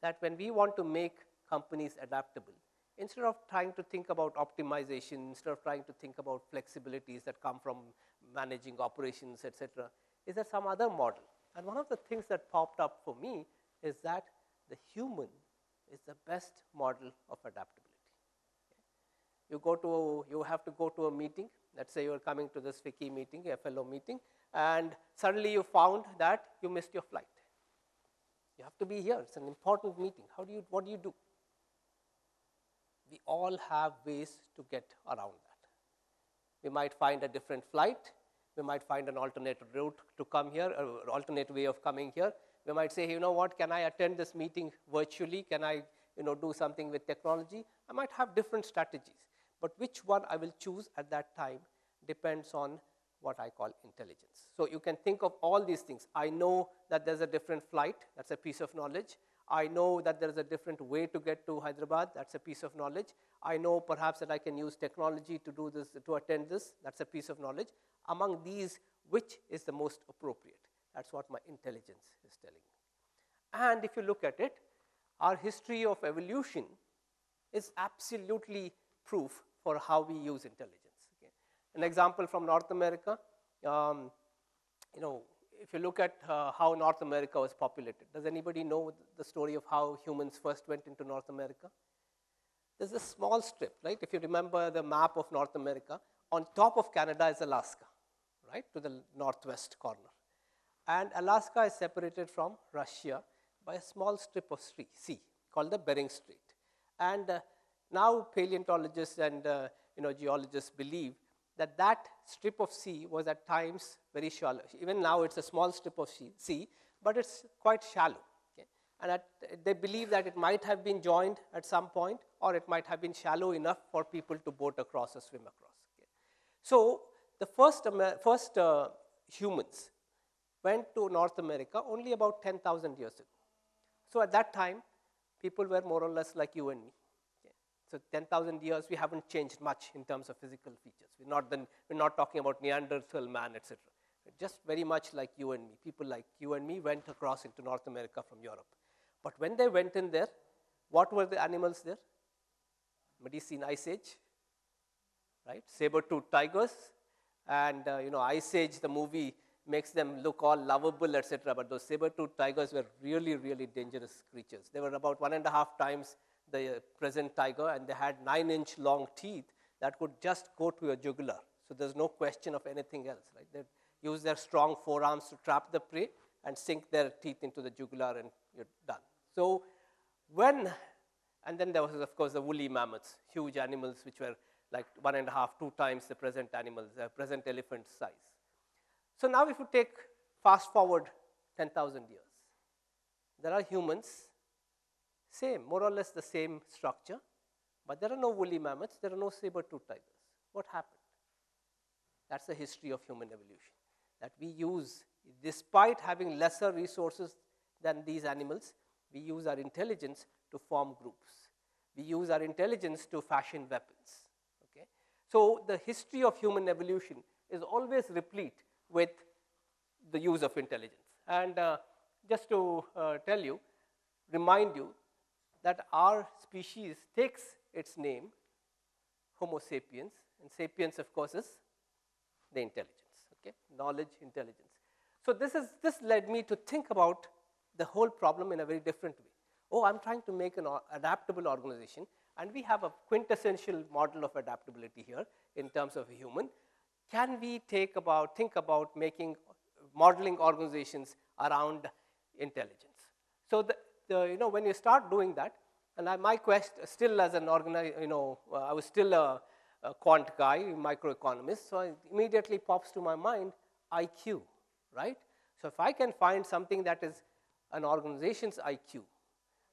that when we want to make companies adaptable, instead of trying to think about optimization, instead of trying to think about flexibilities that come from managing operations, etc., is there some other model? And one of the things that popped up for me is that the human is the best model of adaptability. You have to go to a meeting. Let's say you're coming to this FICCI meeting, a fellow meeting, and suddenly you found that you missed your flight. You have to be here. It's an important meeting. What do you do? We all have ways to get around that. We might find a different flight. We might find an alternate route to come here, or alternate way of coming here. We might say, you know what, can I attend this meeting virtually? Can I do something with technology? I might have different strategies. But which one I will choose at that time depends on what I call intelligence. So you can think of all these things. I know that there's a different flight. That's a piece of knowledge. I know that there's a different way to get to Hyderabad. That's a piece of knowledge. I know perhaps that I can use technology to do this, to attend this. That's a piece of knowledge. Among these, which is the most appropriate? That's what my intelligence is telling me. And if you look at it, our history of evolution is absolutely proof for how we use intelligence. Okay. An example from North America, if you look at how North America was populated, does anybody know the story of how humans first went into North America? There's a small strip, right? If you remember the map of North America, on top of Canada is Alaska, right, to the northwest corner. And Alaska is separated from Russia by a small strip of sea called the Bering Strait. And now paleontologists and geologists believe that that strip of sea was at times very shallow. Even now it's a small strip of sea, but it's quite shallow. Okay? And they believe that it might have been joined at some point, or it might have been shallow enough for people to boat across or swim across. Okay? So the first humans went to North America only about 10,000 years ago. So at that time, people were more or less like you and me. So 10,000 years, we haven't changed much in terms of physical features. We're not talking about Neanderthal man, etc. Just very much like you and me. People like you and me went across into North America from Europe. But when they went in there, what were the animals there? Anybody seen Ice Age? Right? Saber-toothed tigers. And Ice Age, the movie, makes them look all lovable, etc. But those saber-toothed tigers were really, really dangerous creatures. They were about 1.5 times the present tiger, and they had 9-inch long teeth that could just go to your jugular. So there's no question of anything else, right? They use their strong forearms to trap the prey and sink their teeth into the jugular, and you're done. So and then there was, of course, the woolly mammoths, huge animals which were like 1.5, 2 times the present animals, present elephant size. So now if you fast forward 10,000 years, there are humans, more or less the same structure, but there are no woolly mammoths, there are no saber-toothed tigers. What happened? That's the history of human evolution, that we use, despite having lesser resources than these animals, we use our intelligence to form groups. We use our intelligence to fashion weapons. Okay? So the history of human evolution is always replete with the use of intelligence. And just to remind you, that our species takes its name, Homo sapiens, and sapiens, of course, is the intelligence, okay? Knowledge, intelligence. So this led me to think about the whole problem in a very different way. Oh, I'm trying to make an adaptable organization, and we have a quintessential model of adaptability here in terms of a human. Can we think about modeling organizations around intelligence? So when you start doing that, and my quest still as an organizer, I was still a quant guy, microeconomist, so it immediately pops to my mind IQ, right? So if I can find something that is an organization's IQ,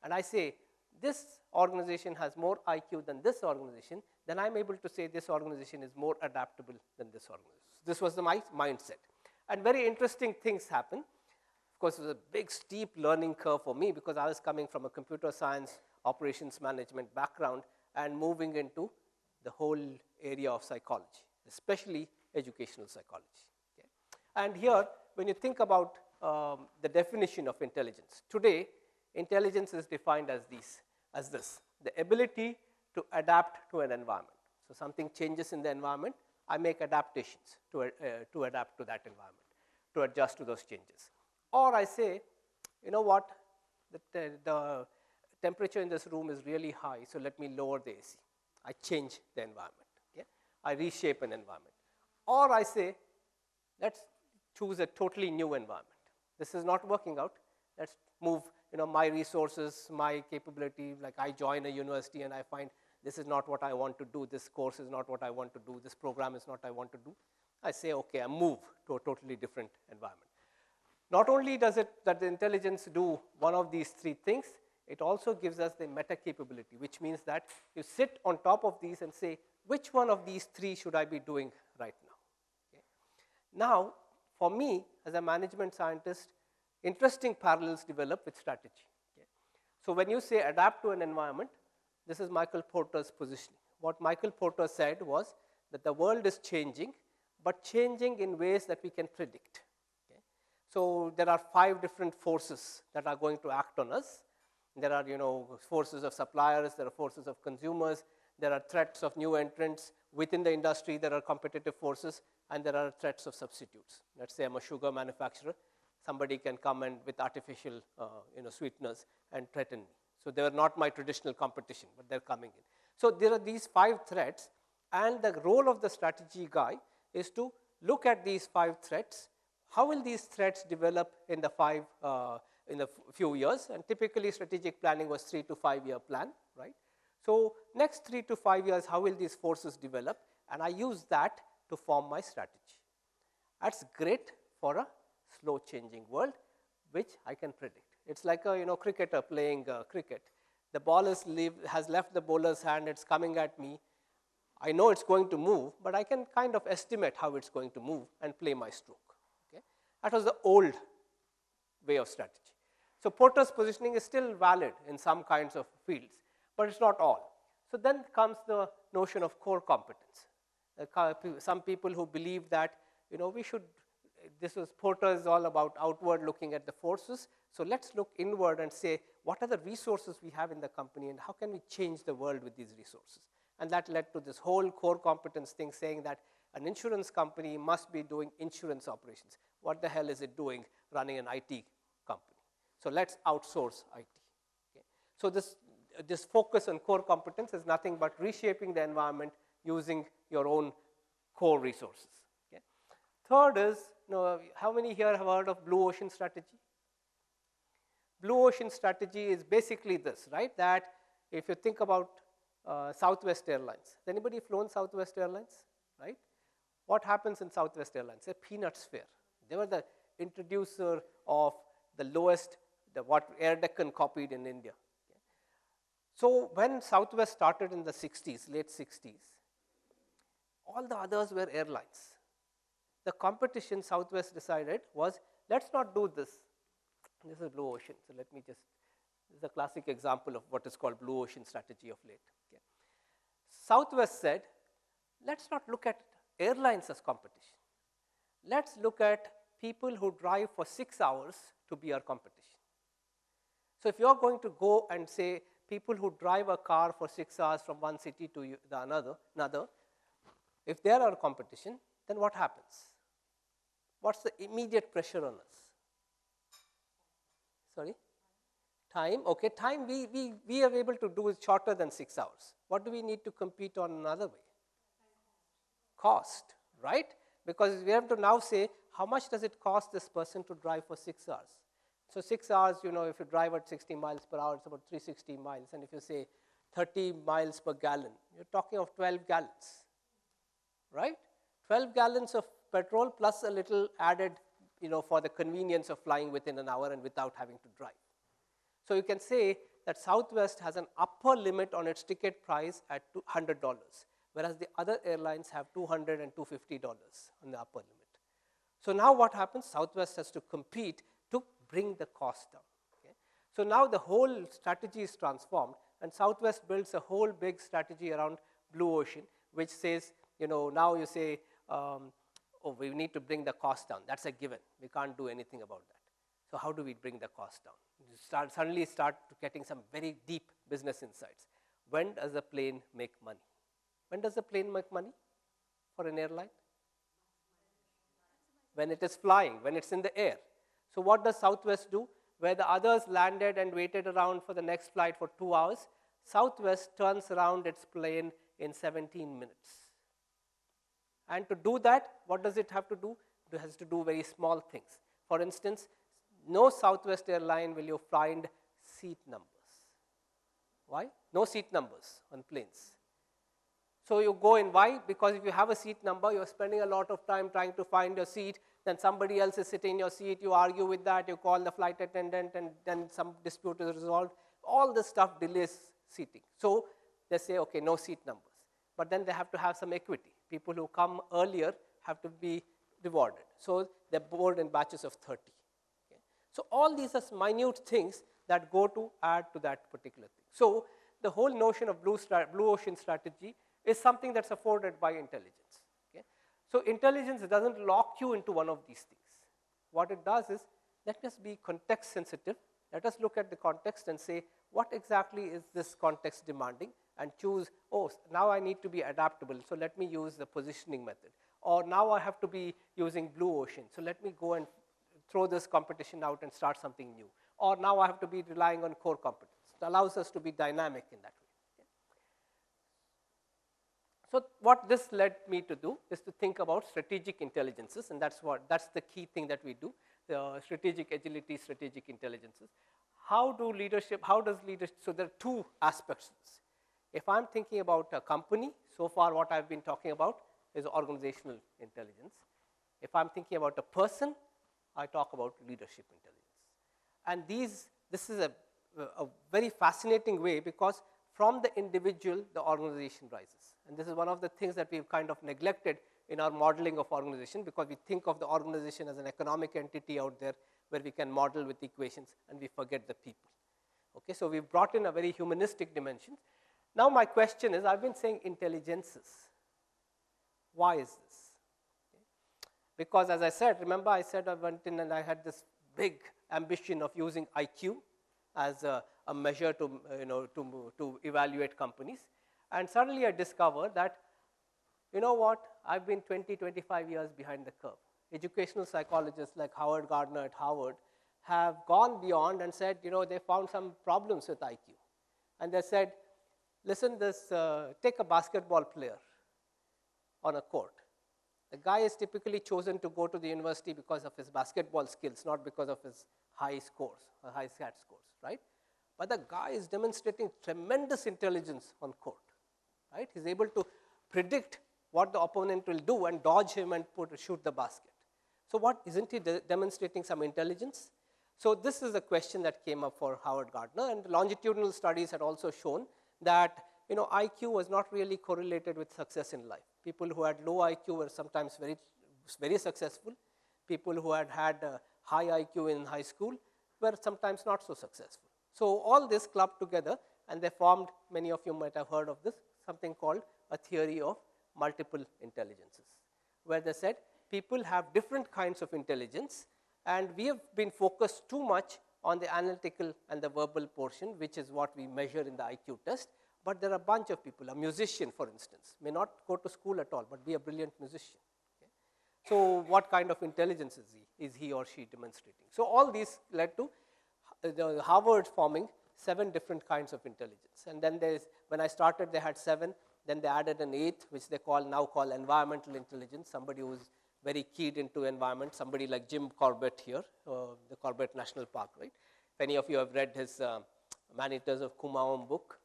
and I say this organization has more IQ than this organization, then I'm able to say this organization is more adaptable than this organization. This was my mindset. And very interesting things happen. Of course, it was a big, steep learning curve for me because I was coming from a computer science, operations management background and moving into the whole area of psychology, especially educational psychology. Okay? And here, when you think about the definition of intelligence, today intelligence is defined as this, the ability to adapt to an environment. So something changes in the environment, I make adaptations to adapt to that environment, to adjust to those changes. Or I say, you know what, the temperature in this room is really high, so let me lower the AC. I change the environment. Okay? I reshape an environment. Or I say, let's choose a totally new environment. This is not working out. Let's move my resources, my capability, like I join a university and I find this is not what I want to do, this course is not what I want to do, this program is not what I want to do. I say, okay, I move to a totally different environment. Not only does the intelligence do one of these three things, it also gives us the meta capability, which means that you sit on top of these and say, which one of these three should I be doing right now? Okay. Now, for me, as a management scientist, interesting parallels develop with strategy. Okay. So when you say adapt to an environment, this is Michael Porter's positioning. What Michael Porter said was that the world is changing, but changing in ways that we can predict. Okay. So there are 5 different forces that are going to act on us. There are, forces of suppliers, there are forces of consumers, there are threats of new entrants. Within the industry, there are competitive forces, and there are threats of substitutes. Let's say I'm a sugar manufacturer. Somebody can come and with artificial, sweeteners and threaten me. So they are not my traditional competition, but they're coming in. So there are these 5 threats, and the role of the strategy guy is to look at these 5 threats. How will these threats develop in the few years? And typically, strategic planning was 3 to 5 year plan, right? So next 3 to 5 years, how will these forces develop? And I use that to form my strategy. That's great for a slow changing world, which I can predict. It's like a cricketer playing cricket. The ball has left the bowler's hand, it's coming at me. I know it's going to move, but I can kind of estimate how it's going to move and play my stroke. Okay? That was the old way of strategy. So Porter's positioning is still valid in some kinds of fields, but it's not all. So then comes the notion of core competence. Some people who believe that, Porter is all about outward looking at the forces. So let's look inward and say, what are the resources we have in the company and how can we change the world with these resources? And that led to this whole core competence thing saying that an insurance company must be doing insurance operations. What the hell is it doing running an IT company? So let's outsource IT. Okay? So this focus on core competence is nothing but reshaping the environment using your own core resources. Okay? Third is, how many here have heard of blue ocean strategy? Blue ocean strategy is basically this, right? That if you think about Southwest Airlines. Has anybody flown Southwest Airlines, right? What happens in Southwest Airlines? A peanuts fair. They were the introducer of the lowest, what Air Deccan copied in India. Okay. So when Southwest started in the 60s, late 60s, all the others were airlines. The competition Southwest decided was, let's not do this. This is blue ocean, so let me just, this is a classic example of what is called blue ocean strategy of late. Okay. Southwest said, let's not look at airlines as competition. Let's look at people who drive for 6 hours to be our competition. So if you're going to go and say people who drive a car for 6 hours from one city to another, if they're our competition, then what happens? What's the immediate pressure on us? Sorry? Time, okay, time we are able to do it shorter than 6 hours. What do we need to compete on another way? Cost, right? Because we have to now say, how much does it cost this person to drive for 6 hours? So 6 hours, if you drive at 60 miles per hour, it's about 360 miles. And if you say 30 miles per gallon, you're talking of 12 gallons, right? 12 gallons of petrol plus a little added, for the convenience of flying within an hour and without having to drive. So you can say that Southwest has an upper limit on its ticket price at $100, whereas the other airlines have $200 and $250 on the upper limit. So now what happens? Southwest has to compete to bring the cost down. Okay? So now the whole strategy is transformed, and Southwest builds a whole big strategy around blue ocean, which says, now you say, we need to bring the cost down. That's a given. We can't do anything about that. So how do we bring the cost down? suddenly start getting some very deep business insights. When does a plane make money? When does a plane make money for an airline? When it is flying, when it's in the air. So what does Southwest do? Where the others landed and waited around for the next flight for 2 hours, Southwest turns around its plane in 17 minutes. And to do that, what does it have to do? It has to do very small things. For instance, no Southwest airline will you find seat numbers. Why? No seat numbers on planes. So you go in, why? Because if you have a seat number, you're spending a lot of time trying to find your seat, then somebody else is sitting in your seat, you argue with that, you call the flight attendant, and then some dispute is resolved. All this stuff delays seating. So they say, okay, no seat numbers. But then they have to have some equity. People who come earlier have to be rewarded. So they board in batches of 30. Okay? So all these are minute things that go to add to that particular thing. So the whole notion of blue ocean strategy is something that's afforded by intelligence. Okay? So intelligence doesn't lock you into one of these things. What it does is, let us be context sensitive. Let us look at the context and say, what exactly is this context demanding? And choose, oh, now I need to be adaptable, so let me use the positioning method. Or now I have to be using blue ocean, so let me go and throw this competition out and start something new. Or now I have to be relying on core competence. It allows us to be dynamic in that way. So what this led me to do is to think about strategic intelligences, and that's the key thing that we do, the strategic agility, strategic intelligences. How does leadership, so there are two aspects to this. If I'm thinking about a company, so far what I've been talking about is organizational intelligence. If I'm thinking about a person, I talk about leadership intelligence. And this is a very fascinating way, because from the individual, the organization rises. And this is one of the things that we've kind of neglected in our modeling of organization, because we think of the organization as an economic entity out there where we can model with equations, and we forget the people. Okay, so we've brought in a very humanistic dimension. Now my question is, I've been saying intelligences. Why is this? Okay. Because as I said, remember I said I went in and I had this big ambition of using IQ as a measure to, to evaluate companies. And suddenly I discovered that, you know what, I've been 20, 25 years behind the curve. Educational psychologists like Howard Gardner at Harvard have gone beyond and said, they found some problems with IQ. And they said, listen, take a basketball player on a court. The guy is typically chosen to go to the university because of his basketball skills, not because of his high scores or high SAT scores, right? But the guy is demonstrating tremendous intelligence on court, right? He's able to predict what the opponent will do and dodge him and shoot the basket. So isn't he demonstrating some intelligence? So this is a question that came up for Howard Gardner, and longitudinal studies had also shown that IQ was not really correlated with success in life. People who had low IQ were sometimes very, very successful. People who had high IQ in high school were sometimes not so successful. So all this clubbed together, and they formed, many of you might have heard of this, something called a theory of multiple intelligences, where they said people have different kinds of intelligence, and we have been focused too much on the analytical and the verbal portion, which is what we measure in the IQ test. But there are a bunch of people. A musician, for instance, may not go to school at all, but be a brilliant musician. Okay? So what kind of intelligence is he or she demonstrating? So all these led to the Harvard forming 7 different kinds of intelligence. And then when I started, they had 7. Then they added an 8th, which they now call environmental intelligence, somebody who's very keyed into environment, somebody like Jim Corbett here, the Corbett National Park, right? If any of you have read his Man-Eaters of Kumaon book,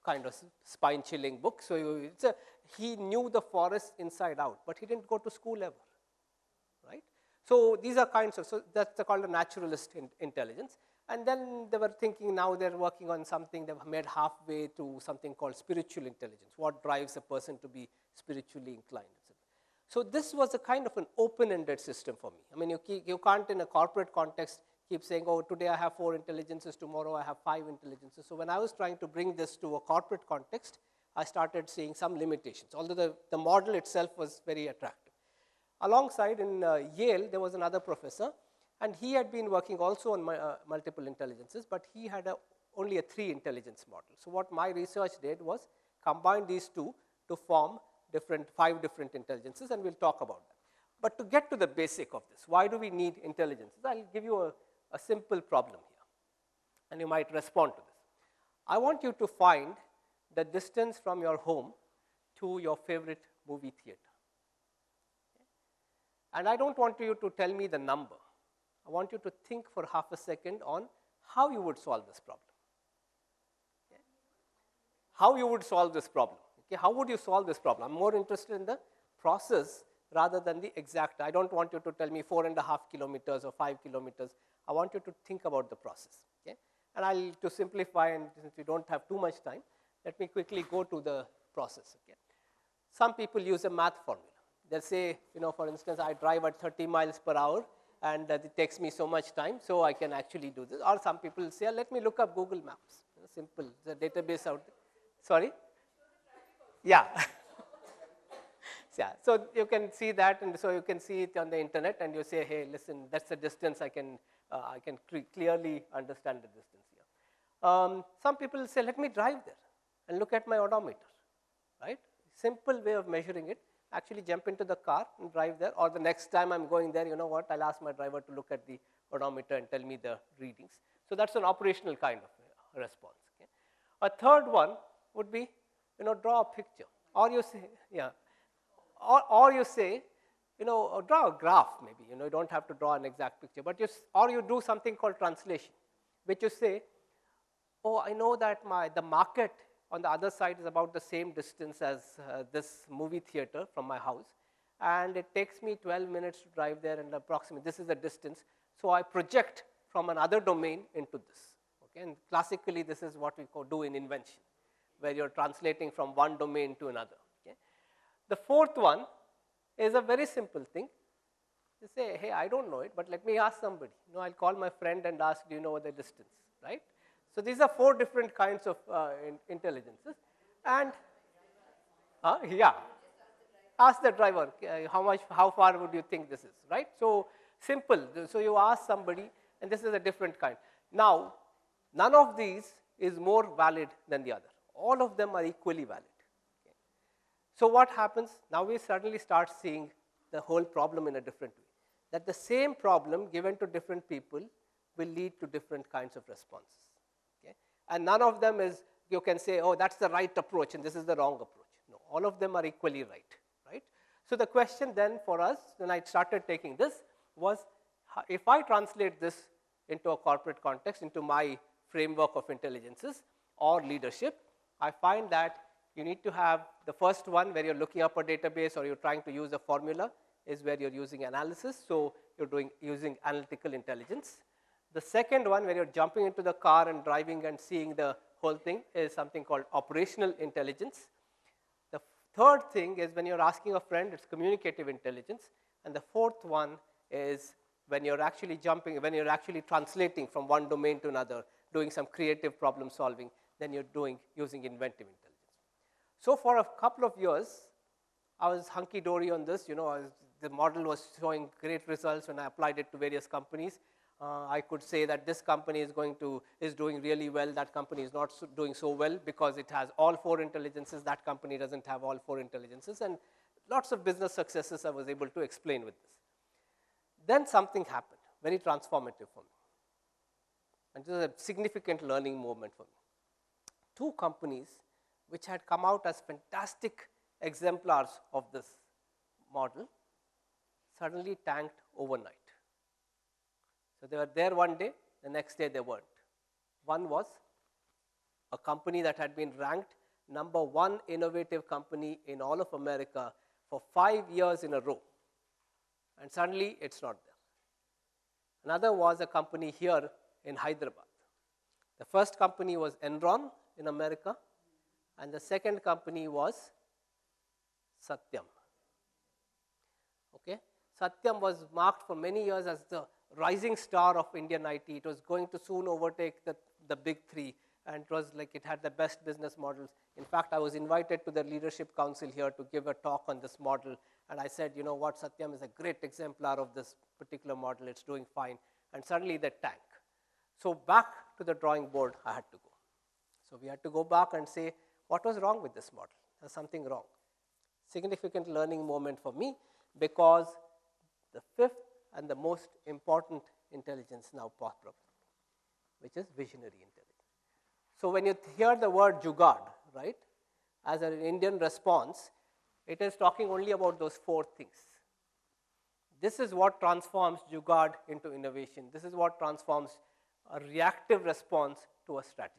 kind of spine-chilling book. So he knew the forest inside out, but he didn't go to school ever, right? So these are so that's called a naturalist intelligence. And then they were thinking, now they're working on something they've made halfway to something called spiritual intelligence. What drives a person to be spiritually inclined, etc. So this was a kind of an open-ended system for me. I mean, you can't in a corporate context keep saying, oh, today I have 4 intelligences, tomorrow I have 5 intelligences. So when I was trying to bring this to a corporate context, I started seeing some limitations, although the model itself was very attractive. Alongside in Yale, there was another professor, And he had been working also on multiple intelligences, but he had only a 3 intelligence model. So what my research did was combine these two to form 5 different intelligences, and we'll talk about that. But to get to the basic of this, why do we need intelligences? I'll give you a simple problem here, and you might respond to this. I want you to find the distance from your home to your favorite movie theater. And I don't want you to tell me the number. I want you to think for half a second on how you would solve this problem. Okay? How you would solve this problem. Okay? How would you solve this problem? I'm more interested in the process rather than the exact. I don't want you to tell me 4.5 kilometers or 5 kilometers. I want you to think about the process. Okay? And to simplify, and since we don't have too much time, let me quickly go to the process. Okay? Some people use a math formula. They'll say, for instance, I drive at 30 miles per hour, and it takes me so much time, so I can actually do this. Or some people say, let me look up Google Maps. Simple, the database out there. Sorry? Yeah. Yeah. So you can see that, and so you can see it on the internet, and you say, hey, listen, that's the distance I can clearly understand the distance here. Some people say, let me drive there and look at my odometer, right? Simple way of measuring it. Actually jump into the car and drive there, or the next time I'm going there, you know what, I'll ask my driver to look at the odometer and tell me the readings. So that's an operational kind of response. Okay? A third one would be, draw a picture, or you say, yeah, or you say, draw a graph maybe, you don't have to draw an exact picture, but or you do something called translation, which you say, oh, I know that the market on the other side is about the same distance as this movie theater from my house, and it takes me 12 minutes to drive there, and approximately this is the distance. So I project from another domain into this. Okay? And classically, this is what we do in invention, where you're translating from one domain to another. Okay? The fourth one is a very simple thing. You say, hey, I don't know it, but let me ask somebody. I'll call my friend and ask, do you know the distance, right? So these are 4 different kinds of intelligences, and yeah, ask the driver how far would you think this is, right? So simple. So you ask somebody, and this is a different kind. Now, none of these is more valid than the other. All of them are equally valid. Okay? So what happens? Now we suddenly start seeing the whole problem in a different way. That the same problem given to different people will lead to different kinds of responses. Okay? And none of them is, you can say, oh, that's the right approach and this is the wrong approach. No, all of them are equally right, right? So the question then for us, when I started taking this, was if I translate this into a corporate context, into my framework of intelligences or leadership, I find that you need to have the first one where you're looking up a database or you're trying to use a formula is where you're using analysis. So you're using analytical intelligence. The second one, where you're jumping into the car and driving and seeing the whole thing, is something called operational intelligence. The third thing is when you're asking a friend, it's communicative intelligence. And the fourth one is when you're actually translating from one domain to another, doing some creative problem solving, then you're using inventive intelligence. So for a couple of years, I was hunky-dory on this. The model was showing great results when I applied it to various companies. I could say that this company is doing really well. That company is not doing so well because it has all 4 intelligences. That company doesn't have all 4 intelligences. And lots of business successes I was able to explain with this. Then something happened, very transformative for me. And this is a significant learning moment for me. 2 companies which had come out as fantastic exemplars of this model suddenly tanked overnight. So they were there one day, the next day they weren't. One was a company that had been ranked #1 innovative company in all of America for 5 years in a row. And suddenly it's not there. Another was a company here in Hyderabad. The first company was Enron in America, and the second company was Satyam. Okay? Satyam was marked for many years as the rising star of Indian IT. It was going to soon overtake the big 3, and it was like it had the best business models. In fact, I was invited to the leadership council here to give a talk on this model, And I said, you know what, Satyam is a great exemplar of this particular model. It's doing fine. And suddenly they tank. So back to the drawing board, I had to go. So we had to go back and say, what was wrong with this model? There's something wrong. Significant learning moment for me, because the fifth and the most important intelligence now popped up, which is visionary intelligence. So when you hear the word jugaad, right, as an Indian response, it is talking only about those four things. This is what transforms jugaad into innovation. This is what transforms a reactive response to a strategy.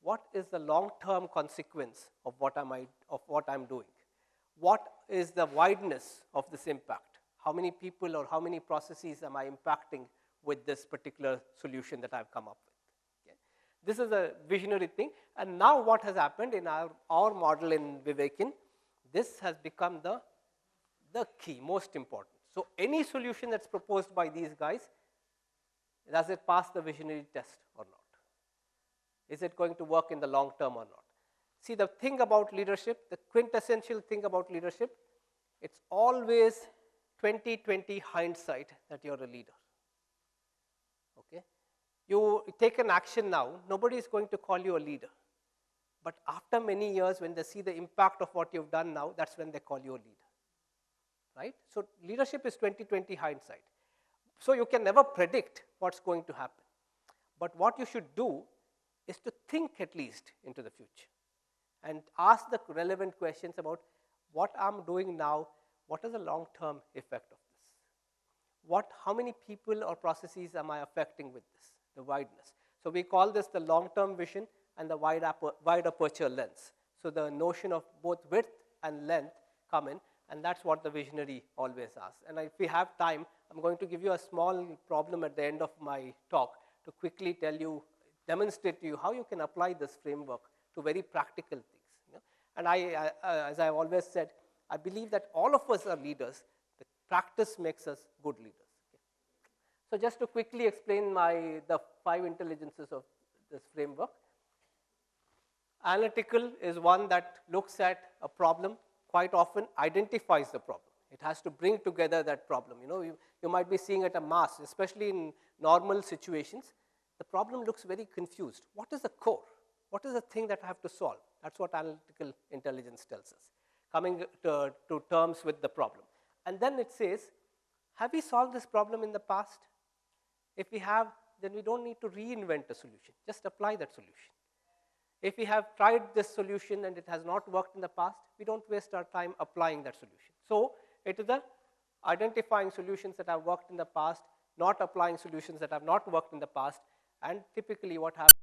What is the long-term consequence of what I'm doing? What is the wideness of this impact? How many people or how many processes am I impacting with this particular solution that I've come up with? Okay. This is a visionary thing. And now what has happened in our model in Vivekin, this has become the key, most important. So any solution that's proposed by these guys, does it pass the visionary test or not? Is it going to work in the long term or not? See, the thing about leadership, the quintessential thing about leadership, it's always 20/20 hindsight that you're a leader. Okay? You take an action now, nobody is going to call you a leader. But after many years, when they see the impact of what you've done now, that's when they call you a leader. Right? So leadership is 20/20 hindsight. So you can never predict what's going to happen. But what you should do is to think at least into the future and ask the relevant questions about what I'm doing now, what is the long-term effect of this? How many people or processes am I affecting with this, the wideness? So we call this the long-term vision and the wide aperture lens. So the notion of both width and length come in, and that's what the visionary always asks. And if we have time, I'm going to give you a small problem at the end of my talk to quickly demonstrate to you how you can apply this framework to very practical things. You know? And as I've always said, I believe that all of us are leaders. The practice makes us good leaders. Okay? So just to quickly explain the 5 intelligences of this framework. Analytical is one that looks at a problem, quite often identifies the problem. It has to bring together that problem. You know, you might be seeing at a mass, especially in normal situations. The problem looks very confused. What is the core? What is the thing that I have to solve? That's what analytical intelligence tells us, coming to terms with the problem. And then it says, have we solved this problem in the past? If we have, then we don't need to reinvent a solution. Just apply that solution. If we have tried this solution and it has not worked in the past, we don't waste our time applying that solution. So it is the identifying solutions that have worked in the past, not applying solutions that have not worked in the past, and typically what happens